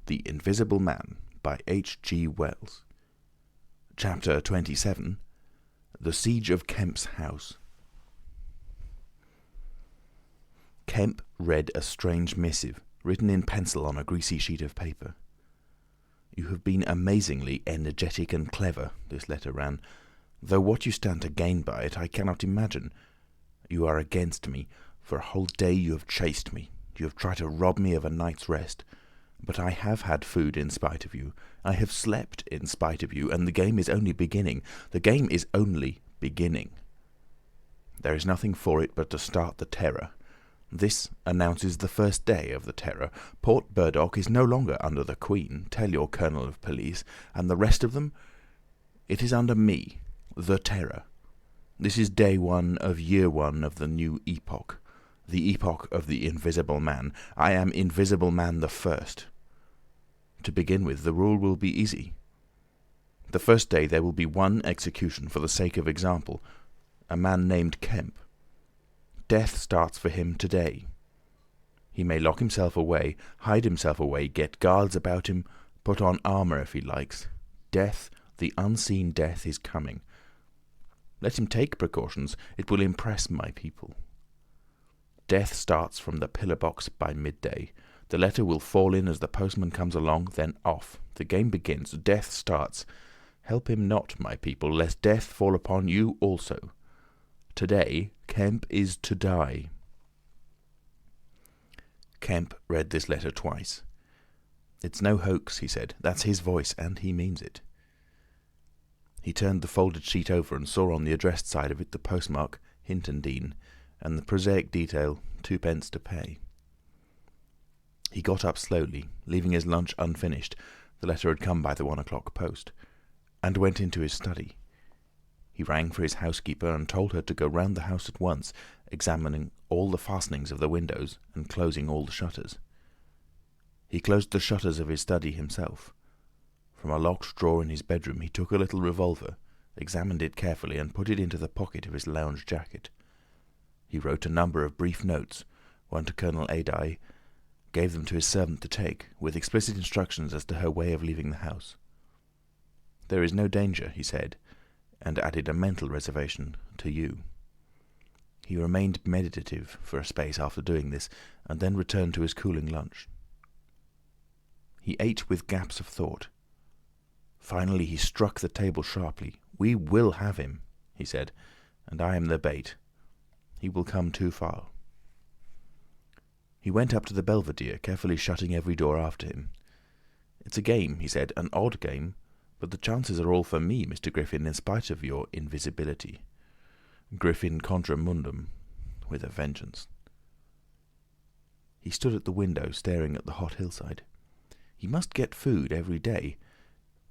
The Invisible Man by H.G Wells. Chapter 27. The Siege of Kemp's House. Kemp read a strange missive, written in pencil on a greasy sheet of paper. "You have been amazingly energetic and clever," this letter ran, "though what you stand to gain by it I cannot imagine. You are against me. For a whole day you have chased me. You have tried to rob me of a night's rest. But I have had food in spite of you. I have slept in spite of you, and the game is only beginning. The game is only beginning. There is nothing for it but to start the terror. This announces the first day of the terror. Port Burdock is no longer under the Queen, tell your Colonel of Police, and the rest of them, it is under me, the Terror. This is day one of year one of the new epoch, the epoch of the Invisible Man. I am Invisible Man the First. To begin with, the rule will be easy. The first day there will be one execution for the sake of example, a man named Kemp. Death starts for him today. He may lock himself away, hide himself away, get guards about him, put on armour if he likes. Death, the unseen death, is coming. Let him take precautions. It will impress my people. Death starts from the pillar box by midday. The letter will fall in as the postman comes along, then off. The game begins. Death starts. Help him not, my people, lest death fall upon you also. Today, Kemp is to die." Kemp read this letter twice. "It's no hoax," he said. "That's his voice, and he means it." He turned the folded sheet over and saw on the addressed side of it the postmark, Hintondean, and the prosaic detail, 2d to pay. He got up slowly, leaving his lunch unfinished, the letter had come by the 1 o'clock post, and went into his study. He rang for his housekeeper and told her to go round the house at once, examining all the fastenings of the windows and closing all the shutters. He closed the shutters of his study himself. From a locked drawer in his bedroom he took a little revolver, examined it carefully, and put it into the pocket of his lounge jacket. He wrote a number of brief notes, one to Colonel Adye, gave them to his servant to take, with explicit instructions as to her way of leaving the house. "There is no danger," he said, and added a mental reservation, "to you." He remained meditative for a space after doing this, and then returned to his cooling lunch. He ate with gaps of thought. Finally he struck the table sharply. "We will have him," he said, "and I am the bait. He will come too far." He went up to the belvedere, carefully shutting every door after him. "It's a game," he said, "an odd game, but the chances are all for me, Mr. Griffin, in spite of your invisibility. Griffin contra mundum, with a vengeance." He stood at the window, staring at the hot hillside. He must get food every day,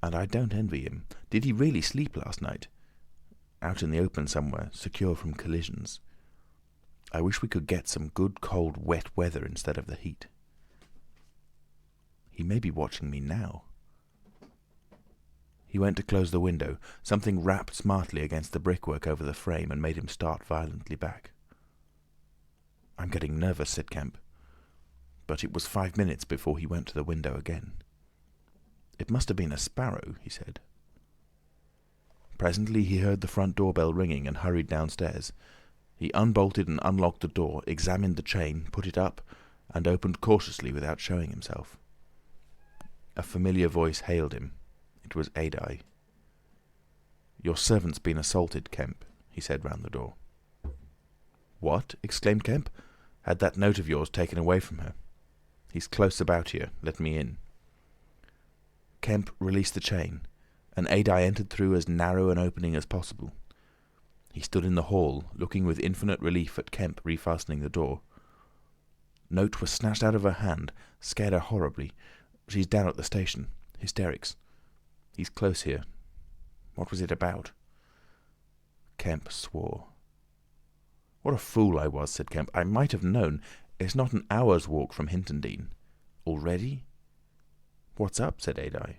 and I don't envy him. Did he really sleep last night? Out in the open somewhere, secure from collisions. I wish we could get some good, cold, wet weather instead of the heat. He may be watching me now. He went to close the window. Something rapped smartly against the brickwork over the frame and made him start violently back. "I'm getting nervous," said Kemp. But it was 5 minutes before he went to the window again. "It must have been a sparrow," he said. Presently he heard the front doorbell ringing and hurried downstairs. He unbolted and unlocked the door, examined the chain, put it up, and opened cautiously without showing himself. A familiar voice hailed him. It was Adye. "Your servant's been assaulted, Kemp," he said round the door. "What?" exclaimed Kemp. "Had that note of yours taken away from her. He's close about here. Let me in." Kemp released the chain, and Adye entered through as narrow an opening as possible. He stood in the hall, looking with infinite relief at Kemp refastening the door. Note was snatched out of her hand, scared her horribly. "She's down at the station. Hysterics. He's close here. What was it about?" Kemp swore. "What a fool I was," said Kemp. "I might have known. It's not an hour's walk from Hintondean. Already?" "What's up?" said Adye.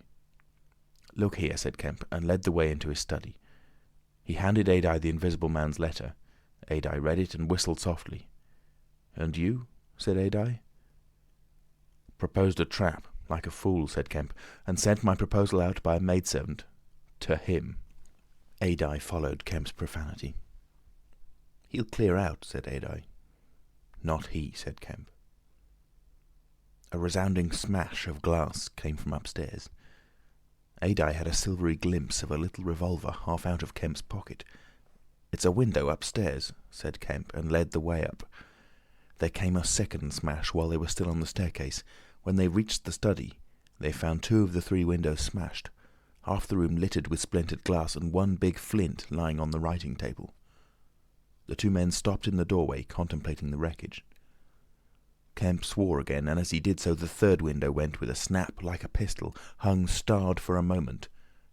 "Look here," said Kemp, and led the way into his study. He handed Adye the Invisible Man's letter. Adye read it and whistled softly. "And you?" said Adye. "Proposed a trap. like a fool," said Kemp, "and sent my proposal out by a maidservant. To him." Adye followed Kemp's profanity. "He'll clear out," said Adye. "Not he," said Kemp. A resounding smash of glass came from upstairs. Adye had a silvery glimpse of a little revolver half out of Kemp's pocket. "It's a window upstairs," said Kemp, and led the way up. There came a second smash while they were still on the staircase. When they reached the study, they found 2 of the 3 windows smashed, half the room littered with splintered glass, and one big flint lying on the writing table. The 2 men stopped in the doorway, contemplating the wreckage. Kemp swore again, and as he did so, the 3rd window went with a snap like a pistol, hung starred for a moment,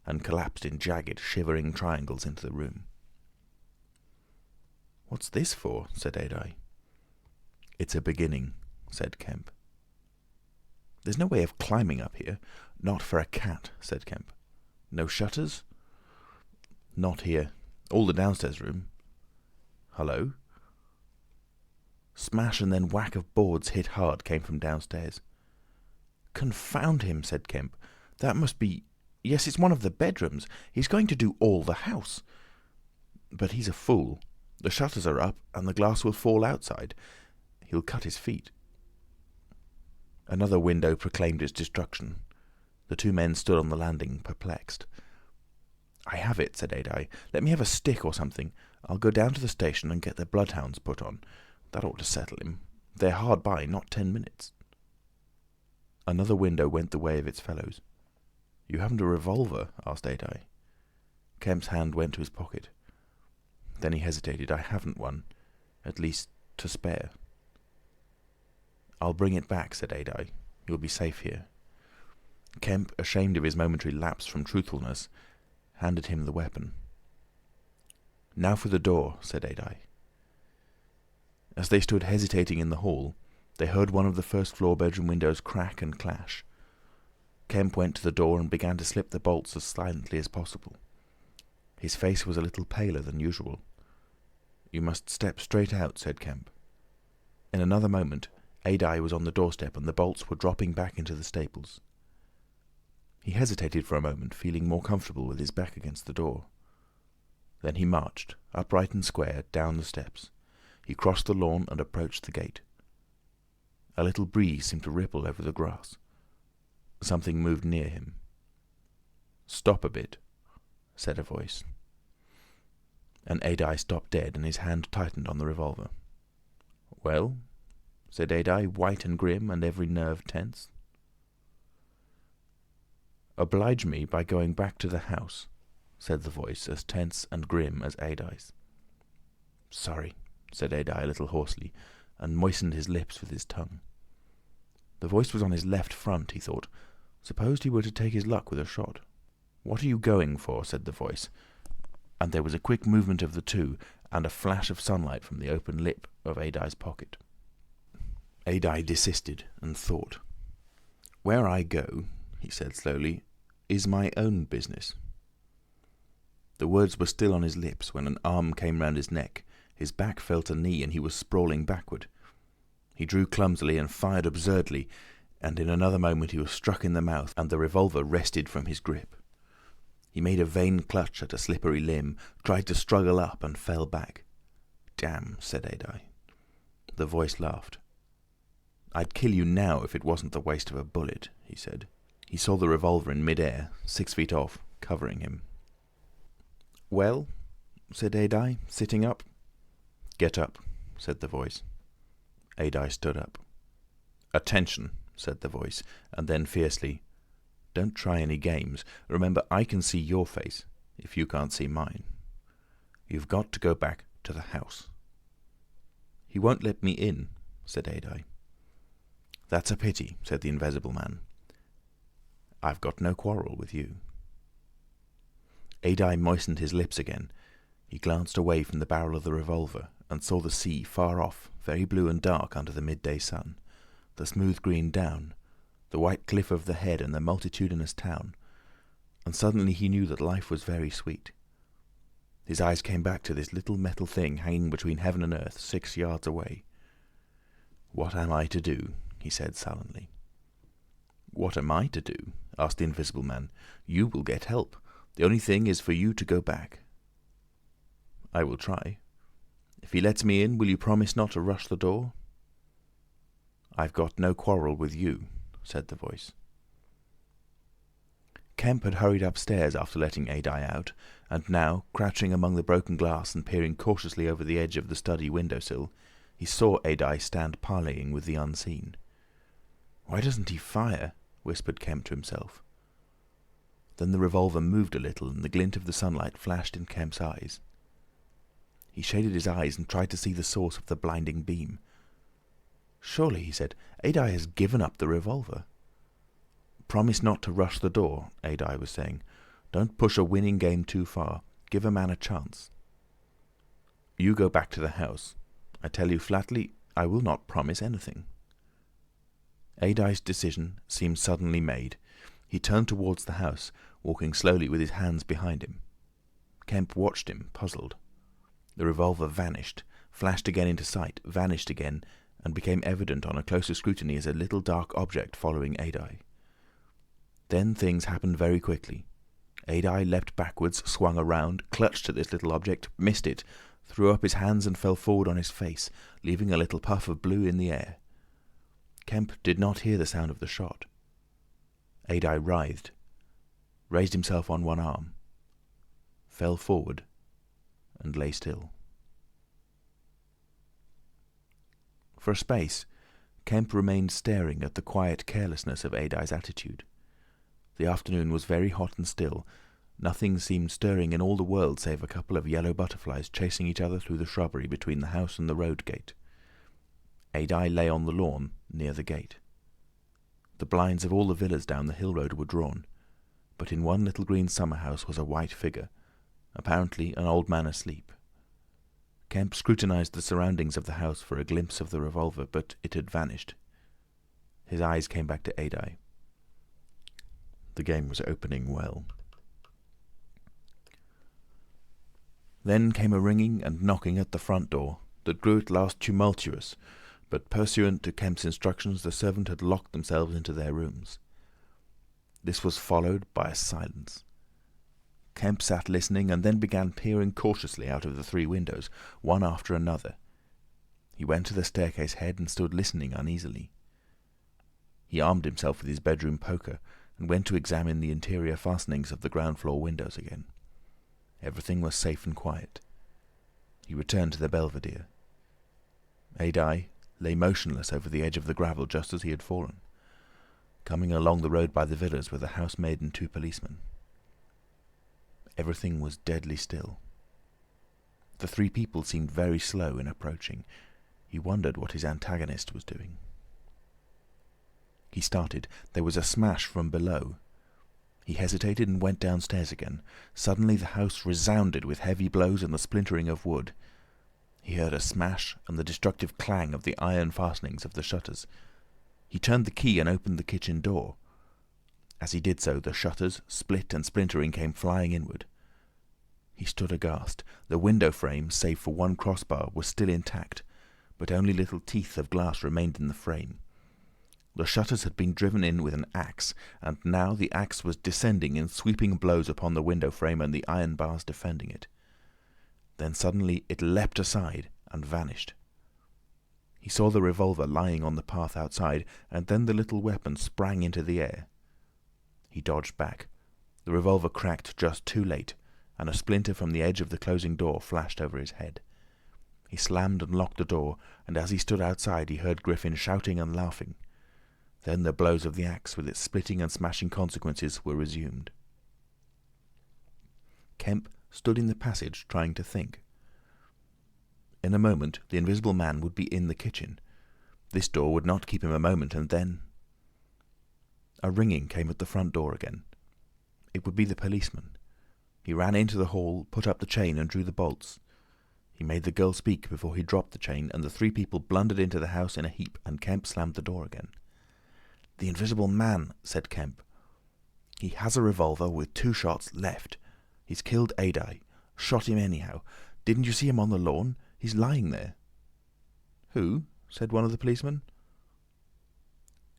and collapsed in jagged, shivering triangles into the room. "What's this for?" said Adye. "It's a beginning," said Kemp. "There's no way of climbing up here." "Not for a cat," said Kemp. "No shutters?" "Not here. All the downstairs room." "Hullo?" Smash and then whack of boards hit hard came from downstairs. "Confound him," said Kemp. "That must be... Yes, it's one of the bedrooms. He's going to do all the house. But he's a fool. The shutters are up, and the glass will fall outside. He'll cut his feet." Another window proclaimed its destruction. The 2 men stood on the landing, perplexed. "I have it," said Adye. "Let me have a stick or something. I'll go down to the station and get the bloodhounds put on. That ought to settle him. They're hard by, not 10 minutes." Another window went the way of its fellows. "You haven't a revolver?" asked Adye. Kemp's hand went to his pocket. Then he hesitated. "I haven't one. At least, to spare." "I'll bring it back," said Adye. "You'll be safe here." Kemp, ashamed of his momentary lapse from truthfulness, handed him the weapon. "Now for the door," said Adye. As they stood hesitating in the hall, they heard one of the first-floor bedroom windows crack and clash. Kemp went to the door and began to slip the bolts as silently as possible. His face was a little paler than usual. "You must step straight out," said Kemp. In another moment, Adye was on the doorstep and the bolts were dropping back into the staples. He hesitated for a moment, feeling more comfortable with his back against the door. Then he marched, upright and square, down the steps. He crossed the lawn and approached the gate. A little breeze seemed to ripple over the grass. Something moved near him. "Stop a bit," said a voice. And Adye stopped dead, and his hand tightened on the revolver. "Well?" said Adye, white and grim, and every nerve tense. "Oblige me by going back to the house," said the voice, as tense and grim as Adye's. "Sorry," said Adye a little hoarsely, and moistened his lips with his tongue. The voice was on his left front, he thought. Suppose he were to take his luck with a shot. "What are you going for?" said the voice, and there was a quick movement of the 2, and a flash of sunlight from the open lip of Adye's pocket. Adye desisted and thought. "Where I go," he said slowly, "is my own business." The words were still on his lips when an arm came round his neck, his back felt a knee, and he was sprawling backward. He drew clumsily and fired absurdly, and in another moment he was struck in the mouth, and the revolver wrested from his grip. He made a vain clutch at a slippery limb, tried to struggle up, and fell back. "Damn," said Adye. The voice laughed. "I'd kill you now if it wasn't the waste of a bullet," he said. He saw the revolver in mid-air, 6 feet off, covering him. "Well?" said Adye, sitting up. "Get up," said the voice. Adye stood up. "Attention," said the voice, and then fiercely, "Don't try any games. Remember, I can see your face, if you can't see mine. You've got to go back to the house." "He won't let me in," said Adye. "That's a pity," said the Invisible Man. "I've got no quarrel with you." Adye moistened his lips again. He glanced away from the barrel of the revolver and saw the sea far off, very blue and dark under the midday sun, the smooth green down, the white cliff of the head and the multitudinous town, and suddenly he knew that life was very sweet. His eyes came back to this little metal thing hanging between heaven and earth 6 yards away. "What am I to do?" he said sullenly. "What am I to do?" asked the Invisible Man. "You will get help. The only thing is for you to go back." "I will try. If he lets me in, will you promise not to rush the door?" "I've got no quarrel with you," said the voice. Kemp had hurried upstairs after letting Adye out, and now, crouching among the broken glass and peering cautiously over the edge of the study window-sill, he saw Adye stand parleying with the unseen. "Why doesn't he fire?" whispered Kemp to himself. Then the revolver moved a little, and the glint of the sunlight flashed in Kemp's eyes. He shaded his eyes and tried to see the source of the blinding beam. "Surely," he said, "Adye has given up the revolver." "Promise not to rush the door," Adye was saying. "Don't push a winning game too far. Give a man a chance." "You go back to the house. I tell you flatly, I will not promise anything." Adye's decision seemed suddenly made. He turned towards the house, walking slowly with his hands behind him. Kemp watched him, puzzled. The revolver vanished, flashed again into sight, vanished again, and became evident on a closer scrutiny as a little dark object following Adye. Then things happened very quickly. Adye leapt backwards, swung around, clutched at this little object, missed it, threw up his hands and fell forward on his face, leaving a little puff of blue in the air. Kemp did not hear the sound of the shot. Adye writhed, raised himself on one arm, fell forward, and lay still. For a space, Kemp remained staring at the quiet carelessness of Adye's attitude. The afternoon was very hot and still. Nothing seemed stirring in all the world save a couple of yellow butterflies chasing each other through the shrubbery between the house and the road gate. Adye lay on the lawn near the gate. The blinds of all the villas down the hill road were drawn, but in one little green summer house was a white figure, apparently an old man asleep. Kemp scrutinized the surroundings of the house for a glimpse of the revolver, but it had vanished. His eyes came back to Adye. The game was opening well. Then came a ringing and knocking at the front door that grew at last tumultuous, but pursuant to Kemp's instructions the servant had locked themselves into their rooms. This was followed by a silence. Kemp sat listening and then began peering cautiously out of the three windows, one after another. He went to the staircase head and stood listening uneasily. He armed himself with his bedroom poker and went to examine the interior fastenings of the ground floor windows again. Everything was safe and quiet. He returned to the belvedere. Adye lay motionless over the edge of the gravel just as he had fallen. Coming along the road by the villas were the housemaid and two policemen. Everything was deadly still. The three people seemed very slow in approaching. He wondered what his antagonist was doing. He started. There was a smash from below. He hesitated and went downstairs again. Suddenly the house resounded with heavy blows and the splintering of wood. He heard a smash and the destructive clang of the iron fastenings of the shutters. He turned the key and opened the kitchen door. As he did so, the shutters, split and splintering, came flying inward. He stood aghast. The window frame, save for one crossbar, was still intact, but only little teeth of glass remained in the frame. The shutters had been driven in with an axe, and now the axe was descending in sweeping blows upon the window frame and the iron bars defending it. Then suddenly it leapt aside and vanished. He saw the revolver lying on the path outside, and then the little weapon sprang into the air. He dodged back. The revolver cracked just too late, and a splinter from the edge of the closing door flashed over his head. He slammed and locked the door, and as he stood outside he heard Griffin shouting and laughing. Then the blows of the axe, with its splitting and smashing consequences, were resumed. Kemp stood in the passage trying to think. In a moment the Invisible Man would be in the kitchen. This door would not keep him a moment, and then... A ringing came at the front door again. It would be the policeman. He ran into the hall, put up the chain and drew the bolts. He made the girl speak before he dropped the chain, and the three people blundered into the house in a heap, and Kemp slammed the door again. "The Invisible Man," said Kemp. "He has a revolver with 2 shots left. He's killed Adye. Shot him anyhow. Didn't you see him on the lawn? He's lying there." "Who?" said one of the policemen.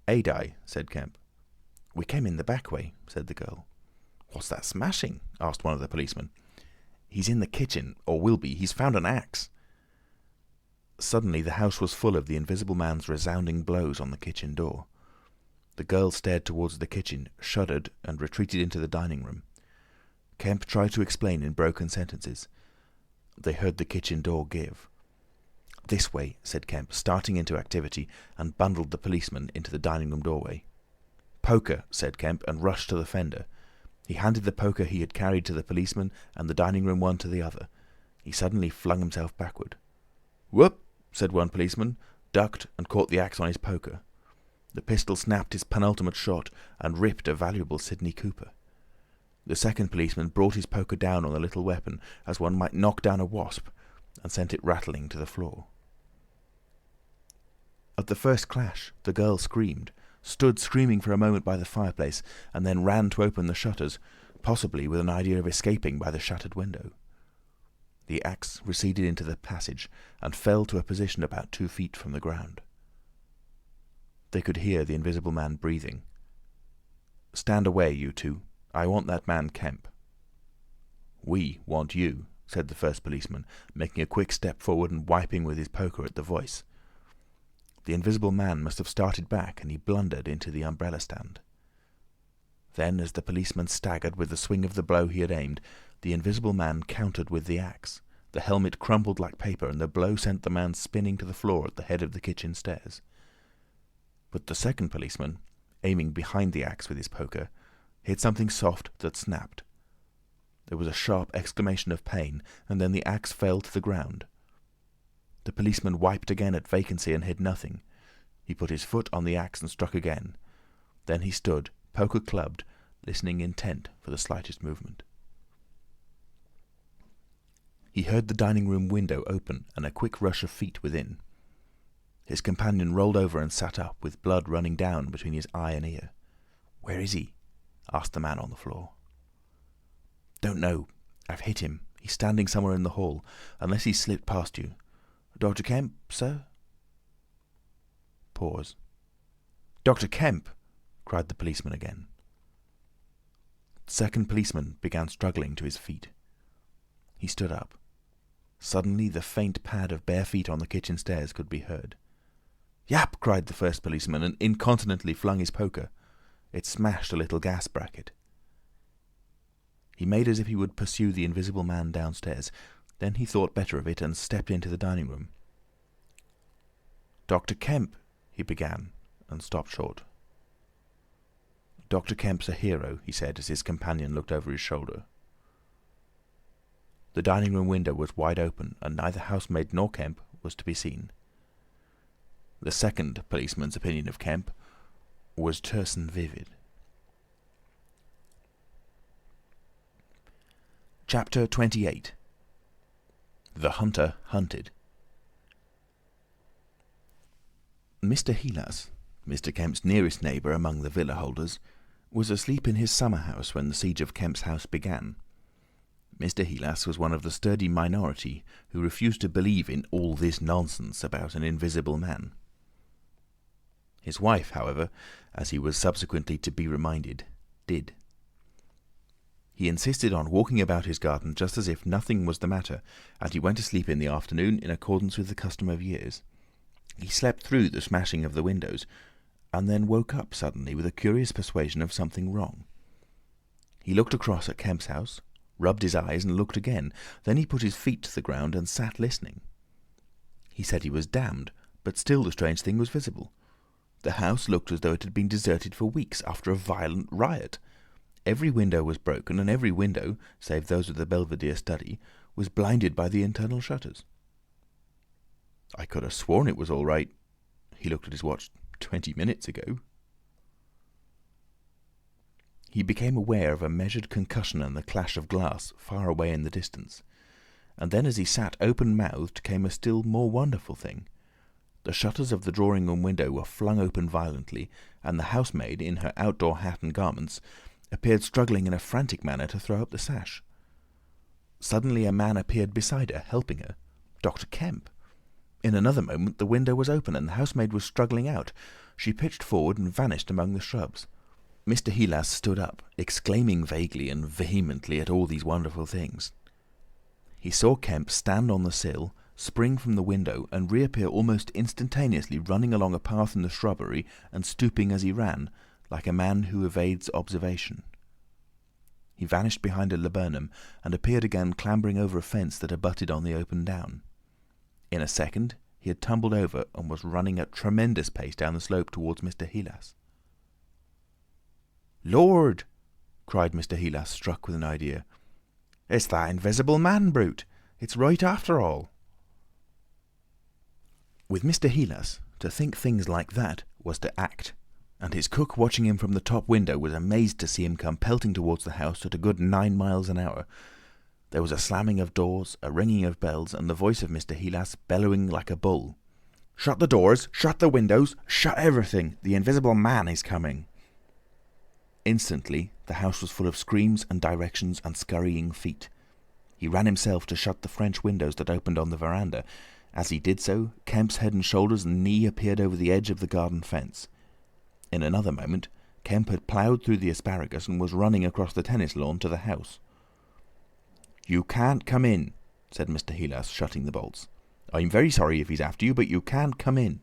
"Adye," said Kemp. "We came in the back way," said the girl. "What's that smashing?" asked one of the policemen. "He's in the kitchen, or will be. He's found an axe." Suddenly the house was full of the Invisible Man's resounding blows on the kitchen door. The girl stared towards the kitchen, shuddered, and retreated into the dining room. Kemp tried to explain in broken sentences. They heard the kitchen door give. "This way," said Kemp, starting into activity, and bundled the policeman into the dining room doorway. "Poker," said Kemp, and rushed to the fender. He handed the poker he had carried to the policeman, and the dining room one to the other. He suddenly flung himself backward. "Whoop!" said one policeman, ducked, and caught the axe on his poker. The pistol snapped his penultimate shot, and ripped a valuable Sidney Cooper. The second policeman brought his poker down on the little weapon, as one might knock down a wasp, and sent it rattling to the floor. At the first clash, the girl screamed, stood screaming for a moment by the fireplace, and then ran to open the shutters, possibly with an idea of escaping by the shattered window. The axe receded into the passage, and fell to a position about 2 feet from the ground. They could hear the Invisible Man breathing. "Stand away, you two. I want that man Kemp." "We want you," said the first policeman, making a quick step forward and wiping with his poker at the voice. The Invisible Man must have started back, and he blundered into the umbrella stand. Then, as the policeman staggered with the swing of the blow he had aimed, the Invisible Man countered with the axe. The helmet crumpled like paper, and the blow sent the man spinning to the floor at the head of the kitchen stairs. But the second policeman, aiming behind the axe with his poker, hit something soft that snapped. There was a sharp exclamation of pain, and then the axe fell to the ground. The policeman wiped again at vacancy and hit nothing. He put his foot on the axe and struck again. Then he stood, poker clubbed, listening intent for the slightest movement. He heard the dining room window open and a quick rush of feet within. His companion rolled over and sat up, with blood running down between his eye and ear. "Where is he?" asked the man on the floor. "Don't know. I've hit him. He's standing somewhere in the hall, unless he's slipped past you. Dr. Kemp, sir?" Pause. "Dr. Kemp!" cried the policeman again. The second policeman began struggling to his feet. He stood up. Suddenly the faint pad of bare feet on the kitchen stairs could be heard. "Yap!" cried the first policeman, and incontinently flung his poker. It smashed a little gas bracket. He made as if he would pursue the Invisible Man downstairs. Then he thought better of it and stepped into the dining room. "Dr. Kemp," he began, and stopped short. "Dr. Kemp's a hero," he said, as his companion looked over his shoulder. The dining room window was wide open, and neither housemaid nor Kemp was to be seen. The second policeman's opinion of Kemp was terse and vivid. Chapter 28. The Hunter Hunted. Mr. Heelas, Mr. Kemp's nearest neighbour among the villa holders, was asleep in his summer house when the siege of Kemp's house began. Mr. Heelas was one of the sturdy minority who refused to believe in all this nonsense about an invisible man. His wife, however, as he was subsequently to be reminded, did. He insisted on walking about his garden just as if nothing was the matter, and he went to sleep in the afternoon in accordance with the custom of years. He slept through the smashing of the windows, and then woke up suddenly with a curious persuasion of something wrong. He looked across at Kemp's house, rubbed his eyes, and looked again. Then he put his feet to the ground and sat listening. He said he was damned, but still the strange thing was visible. The house looked as though it had been deserted for weeks after a violent riot. Every window was broken, and every window, save those of the Belvedere study, was blinded by the internal shutters. "I could have sworn it was all right." He looked at his watch. 20 minutes ago. He became aware of a measured concussion and the clash of glass far away in the distance. And then as he sat open-mouthed came a still more wonderful thing. The shutters of the drawing-room window were flung open violently, and the housemaid, in her outdoor hat and garments, appeared struggling in a frantic manner to throw up the sash. Suddenly a man appeared beside her, helping her. Dr. Kemp. In another moment the window was open, and the housemaid was struggling out. She pitched forward and vanished among the shrubs. Mr. Heelas stood up, exclaiming vaguely and vehemently at all these wonderful things. He saw Kemp stand on the sill, spring from the window, and reappear almost instantaneously running along a path in the shrubbery and stooping as he ran, like a man who evades observation. He vanished behind a laburnum and appeared again clambering over a fence that abutted on the open down. In a second he had tumbled over and was running at tremendous pace down the slope towards Mr. Heelas. "Lord!" cried Mr. Heelas, struck with an idea. "It's that invisible man brute! It's right after all!" With Mr. Heelas, to think things like that was to act, and his cook watching him from the top window was amazed to see him come pelting towards the house at a good 9 miles an hour. There was a slamming of doors, a ringing of bells, and the voice of Mr. Heelas bellowing like a bull. "Shut the doors! Shut the windows! Shut everything! The invisible man is coming!" Instantly the house was full of screams and directions and scurrying feet. He ran himself to shut the French windows that opened on the veranda. As he did so, Kemp's head and shoulders and knee appeared over the edge of the garden fence. In another moment, Kemp had ploughed through the asparagus and was running across the tennis lawn to the house. "You can't come in," said Mr. Heelas, shutting the bolts. "I'm very sorry if he's after you, but you can't come in."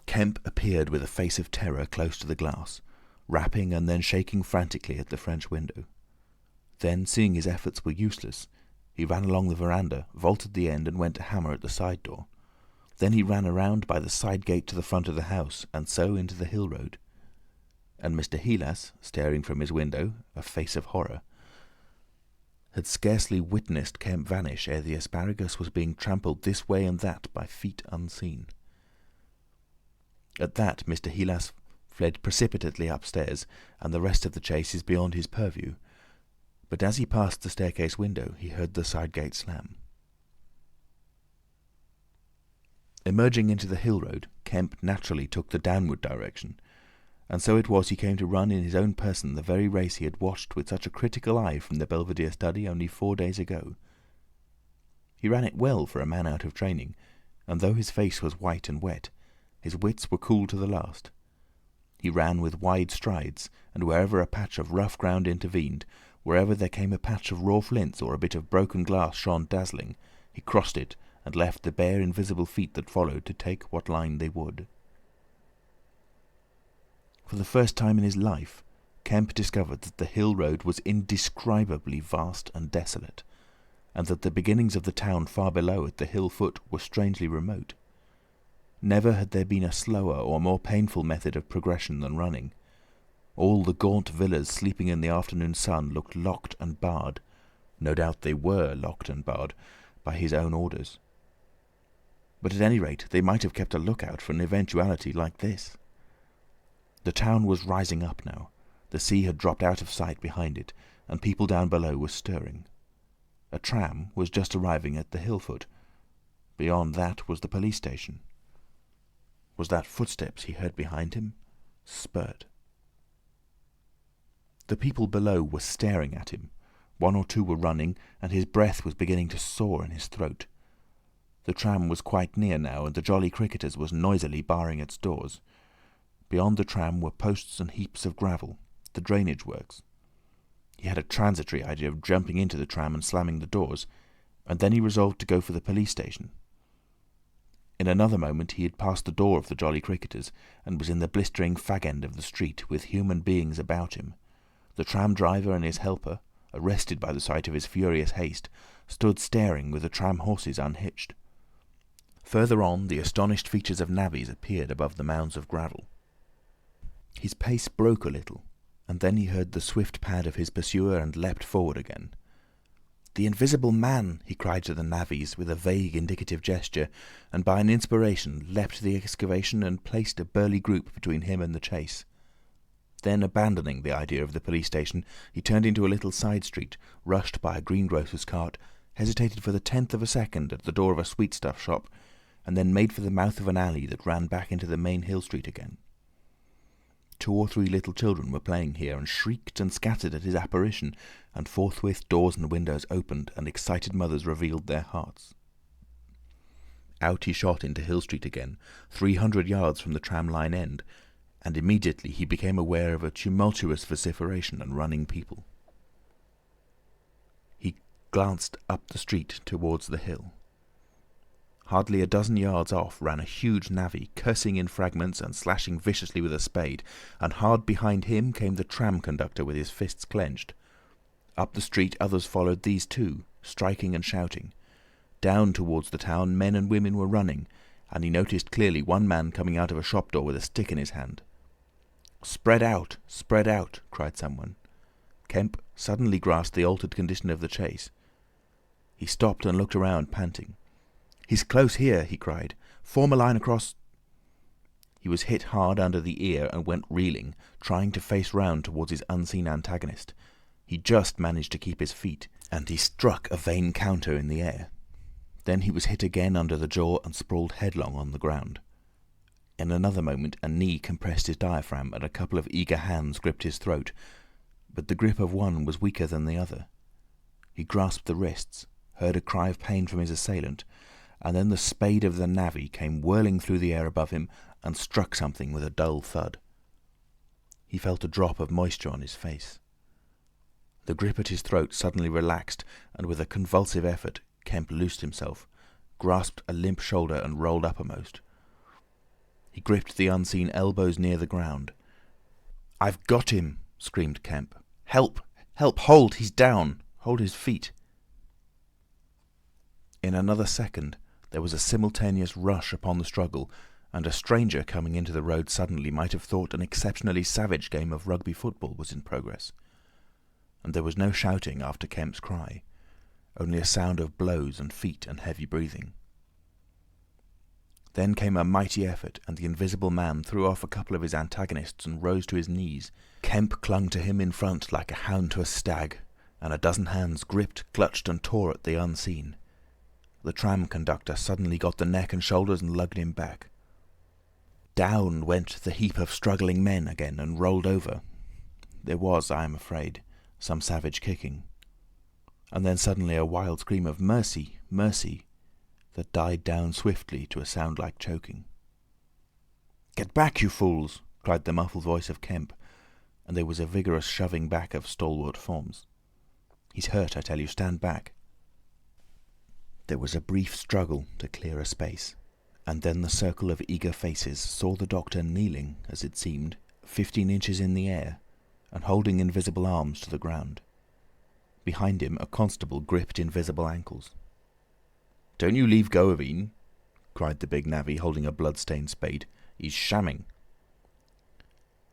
Kemp appeared with a face of terror close to the glass, rapping and then shaking frantically at the French window. Then, seeing his efforts were useless, he ran along the veranda, vaulted the end, and went to hammer at the side door. Then he ran around by the side gate to the front of the house, and so into the hill road. And Mr. Heelas, staring from his window, a face of horror, had scarcely witnessed Kemp vanish ere the asparagus was being trampled this way and that by feet unseen. At that Mr. Heelas fled precipitately upstairs, and the rest of the chase is beyond his purview. But as he passed the staircase window, he heard the side gate slam. Emerging into the hill road, Kemp naturally took the downward direction, and so it was he came to run in his own person the very race he had watched with such a critical eye from the Belvedere study only 4 days ago. He ran it well for a man out of training, and though his face was white and wet, his wits were cool to the last. He ran with wide strides, and wherever a patch of rough ground intervened, wherever there came a patch of raw flints or a bit of broken glass shone dazzling, he crossed it and left the bare invisible feet that followed to take what line they would. For the first time in his life, Kemp discovered that the hill road was indescribably vast and desolate, and that the beginnings of the town far below at the hill foot were strangely remote. Never had there been a slower or more painful method of progression than running. All the gaunt villas sleeping in the afternoon sun looked locked and barred. No doubt they were locked and barred by his own orders. But at any rate they might have kept a lookout for an eventuality like this. The town was rising up now. The sea had dropped out of sight behind it, and people down below were stirring. A tram was just arriving at the hill foot. Beyond that was the police station. Was that footsteps he heard behind him? Spurt. The people below were staring at him. 1 or 2 were running, and his breath was beginning to soar in his throat. The tram was quite near now, and the Jolly Cricketers was noisily barring its doors. Beyond the tram were posts and heaps of gravel, the drainage works. He had a transitory idea of jumping into the tram and slamming the doors, and then he resolved to go for the police station. In another moment he had passed the door of the Jolly Cricketers, and was in the blistering fag-end of the street, with human beings about him. The tram driver and his helper, arrested by the sight of his furious haste, stood staring with the tram horses unhitched. Further on, the astonished features of navvies appeared above the mounds of gravel. His pace broke a little, and then he heard the swift pad of his pursuer and leapt forward again. "The invisible man!" he cried to the navvies with a vague indicative gesture, and by an inspiration leapt to the excavation and placed a burly group between him and the chase. Then, abandoning the idea of the police station, he turned into a little side street, rushed by a greengrocer's cart, hesitated for the 10th of a second at the door of a sweetstuff shop, and then made for the mouth of an alley that ran back into the main hill street again. 2 or 3 little children were playing here, and shrieked and scattered at his apparition, and forthwith doors and windows opened, and excited mothers revealed their hearts. Out he shot into Hill Street again, 300 yards from the tram line end, and immediately he became aware of a tumultuous vociferation and running people. He glanced up the street towards the hill. Hardly a dozen yards off ran a huge navvy, cursing in fragments and slashing viciously with a spade, and hard behind him came the tram conductor with his fists clenched. Up the street others followed these too, striking and shouting. Down towards the town men and women were running, and he noticed clearly one man coming out of a shop door with a stick in his hand. "Spread out! Spread out!" cried someone. Kemp suddenly grasped the altered condition of the chase. He stopped and looked around, panting. "He's close here!" he cried. "Form a line across—" He was hit hard under the ear and went reeling, trying to face round towards his unseen antagonist. He just managed to keep his feet, and he struck a vain counter in the air. Then he was hit again under the jaw and sprawled headlong on the ground. In another moment a knee compressed his diaphragm and a couple of eager hands gripped his throat, but the grip of one was weaker than the other. He grasped the wrists, heard a cry of pain from his assailant, and then the spade of the navvy came whirling through the air above him and struck something with a dull thud. He felt a drop of moisture on his face. The grip at his throat suddenly relaxed, and with a convulsive effort Kemp loosed himself, grasped a limp shoulder and rolled uppermost. He gripped the unseen elbows near the ground. "I've got him!" screamed Kemp. "Help! Help! Hold! He's down! Hold his feet!" In another second there was a simultaneous rush upon the struggle, and a stranger coming into the road suddenly might have thought an exceptionally savage game of rugby football was in progress. And there was no shouting after Kemp's cry, only a sound of blows and feet and heavy breathing. Then came a mighty effort, and the invisible man threw off a couple of his antagonists and rose to his knees. Kemp clung to him in front like a hound to a stag, and a dozen hands gripped, clutched, and tore at the unseen. The tram conductor suddenly got the neck and shoulders and lugged him back. Down went the heap of struggling men again and rolled over. There was, I am afraid, some savage kicking. And then suddenly a wild scream of "Mercy! Mercy!" that died down swiftly to a sound like choking. "Get back, you fools!" cried the muffled voice of Kemp, and there was a vigorous shoving back of stalwart forms. "He's hurt, I tell you. Stand back." There was a brief struggle to clear a space, and then the circle of eager faces saw the doctor kneeling, as it seemed, 15 inches in the air, and holding invisible arms to the ground. Behind him a constable gripped invisible ankles. "Don't you leave go of him," cried the big navvy, holding a blood-stained spade. "He's shamming."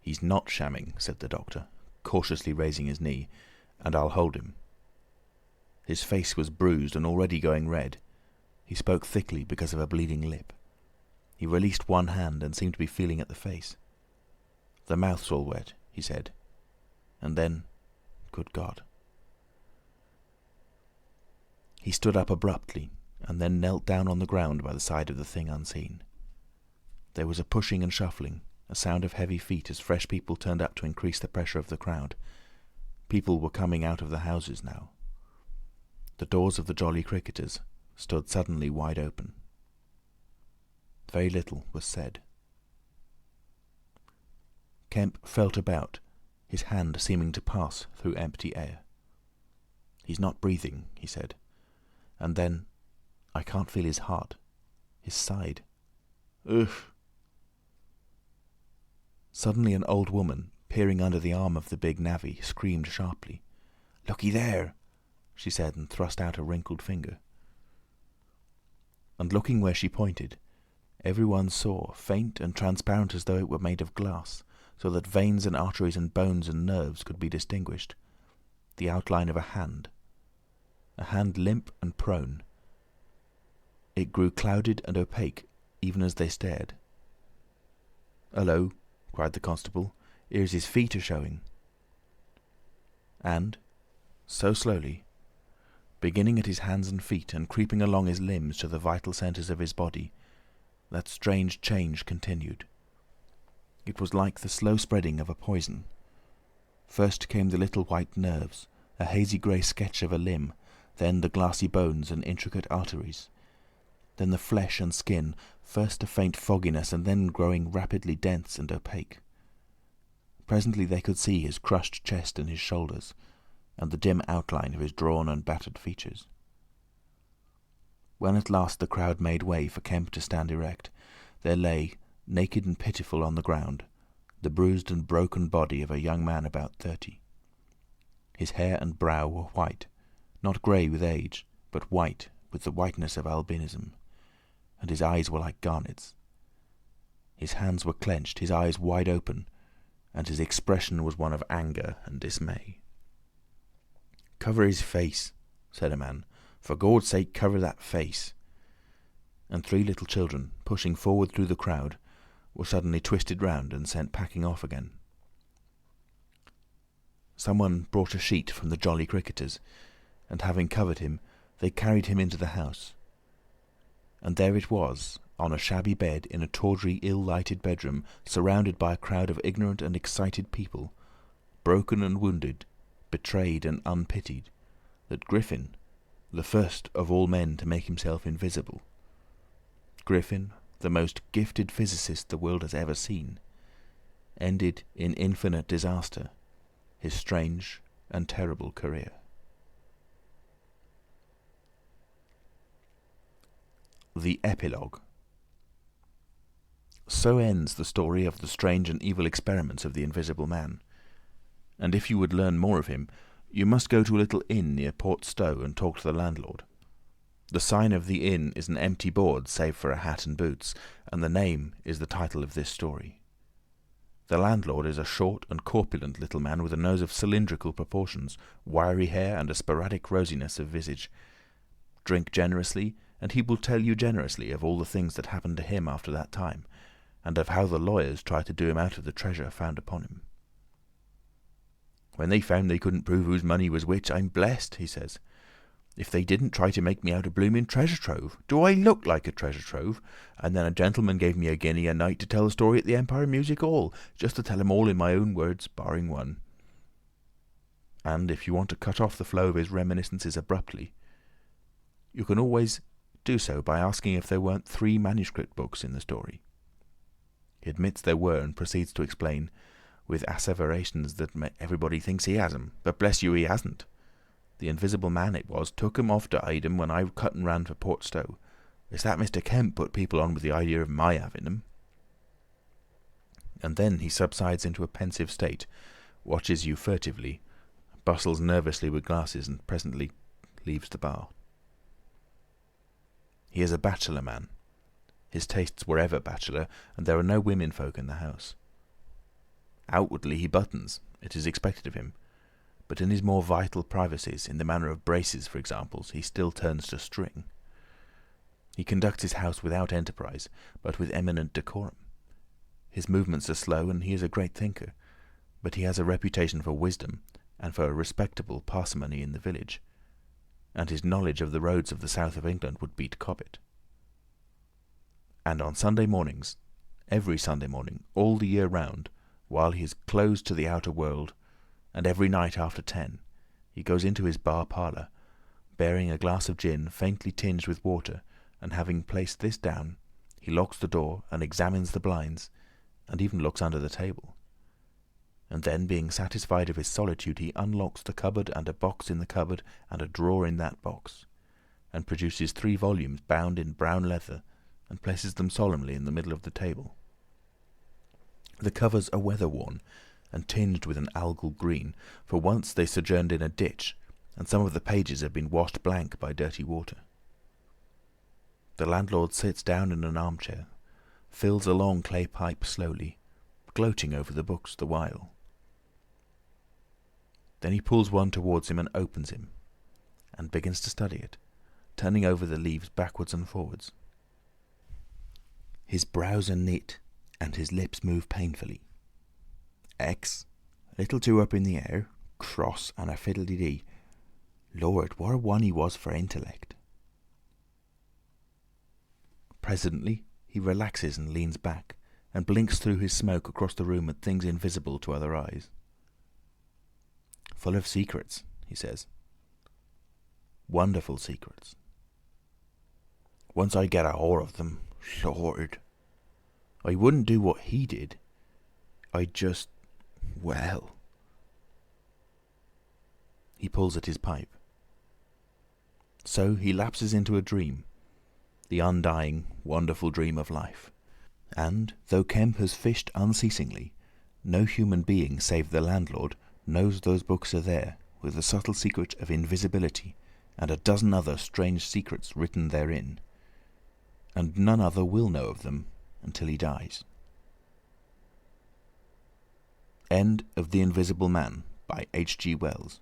"He's not shamming," said the doctor, cautiously raising his knee, "and I'll hold him." His face was bruised and already going red. He spoke thickly because of a bleeding lip. He released one hand and seemed to be feeling at the face. "The mouth's all wet," he said. And then, good God. He stood up abruptly, and then knelt down on the ground by the side of the thing unseen. There was a pushing and shuffling, a sound of heavy feet as fresh people turned up to increase the pressure of the crowd. People were coming out of the houses now. The doors of the Jolly Cricketers stood suddenly wide open. Very little was said. Kemp felt about, his hand seeming to pass through empty air. "He's not breathing," he said. And then, "I can't feel his heart. His side. Ugh!" Suddenly an old woman, peering under the arm of the big navvy, screamed sharply. "Looky there!" she said, and thrust out a wrinkled finger. And looking where she pointed, everyone saw, faint and transparent as though it were made of glass, so that veins and arteries and bones and nerves could be distinguished, the outline of a hand limp and prone. It grew clouded and opaque, even as they stared. "Hullo!" cried the constable. "Here's his feet showing." And, so slowly, beginning at his hands and feet and creeping along his limbs to the vital centres of his body, that strange change continued. It was like the slow spreading of a poison. First came the little white nerves, a hazy grey sketch of a limb, then the glassy bones and intricate arteries. Then the flesh and skin, first a faint fogginess and then growing rapidly dense and opaque. Presently they could see his crushed chest and his shoulders, and the dim outline of his drawn and battered features. When at last the crowd made way for Kemp to stand erect, there lay, naked and pitiful on the ground, the bruised and broken body of a young man about 30. His hair and brow were white, not grey with age, but white with the whiteness of albinism, and his eyes were like garnets. His hands were clenched, his eyes wide open, and his expression was one of anger and dismay. "Cover his face," said a man. "For Gord's sake, cover that face." And 3 little children, pushing forward through the crowd, were suddenly twisted round and sent packing off again. Someone brought a sheet from the Jolly Cricketers, and having covered him, they carried him into the house. And there it was, on a shabby bed in a tawdry, ill-lighted bedroom, surrounded by a crowd of ignorant and excited people, broken and wounded, betrayed and unpitied, that Griffin, the first of all men to make himself invisible, Griffin, the most gifted physicist the world has ever seen, ended in infinite disaster his strange and terrible career. The Epilogue. So ends the story of the strange and evil experiments of the Invisible Man. And if you would learn more of him, you must go to a little inn near Port Stowe and talk to the landlord. The sign of the inn is an empty board save for a hat and boots, and the name is the title of this story. The landlord is a short and corpulent little man with a nose of cylindrical proportions, wiry hair, and a sporadic rosiness of visage. Drink generously, and he will tell you generously of all the things that happened to him after that time, and of how the lawyers tried to do him out of the treasure found upon him. "When they found they couldn't prove whose money was which, I'm blessed," he says. "If they didn't try to make me out a blooming treasure trove, do I look like a treasure trove? And then a gentleman gave me a guinea a night to tell a story at the Empire Music Hall, just to tell him all in my own words, barring one." And if you want to cut off the flow of his reminiscences abruptly, you can always do so by asking if there weren't 3 manuscript books in the story. He admits there were, and proceeds to explain, with asseverations that everybody thinks he has 'em, but bless you, he hasn't. The Invisible Man it was took 'em off to hide 'em when I cut and ran for Port Stowe. It's that Mr. Kemp put people on with the idea of my having 'em. And then he subsides into a pensive state, watches you furtively, bustles nervously with glasses, and presently leaves the bar. He is a bachelor man. His tastes were ever bachelor, and there are no women folk in the house. Outwardly he buttons, it is expected of him, but in his more vital privacies, in the matter of braces, for example, he still turns to string. He conducts his house without enterprise, but with eminent decorum. His movements are slow, and he is a great thinker, but he has a reputation for wisdom and for a respectable parsimony in the village, and his knowledge of the roads of the south of England would beat Cobbett. And on Sunday mornings, every Sunday morning, all the year round, while he is closed to the outer world, and every night after 10, he goes into his bar parlour, bearing a glass of gin faintly tinged with water, and having placed this down, he locks the door and examines the blinds, and even looks under the table. And then, being satisfied of his solitude, he unlocks the cupboard and a box in the cupboard and a drawer in that box, and produces 3 volumes bound in brown leather, and places them solemnly in the middle of the table. The covers are weather-worn and tinged with an algal green, for once they sojourned in a ditch, and some of the pages have been washed blank by dirty water. The landlord sits down in an armchair, fills a long clay pipe slowly, gloating over the books the while. Then he pulls one towards him and opens him, and begins to study it, turning over the leaves backwards and forwards. His brows are knit, and his lips move painfully. X, a little too up in the air, cross, and a fiddle-de-dee. Lord, what a one he was for intellect. Presently he relaxes and leans back, and blinks through his smoke across the room at things invisible to other eyes. "Full of secrets," he says. "Wonderful secrets. Once I get a hold of them, Lord, I wouldn't do what he did. I'd just Well. He pulls at his pipe. So he lapses into a dream, the undying, wonderful dream of life. And, though Kemp has fished unceasingly, no human being save the landlord knows those books are there, with the subtle secret of invisibility and a dozen other strange secrets written therein. And none other will know of them until he dies. End of The Invisible Man by H.G. Wells.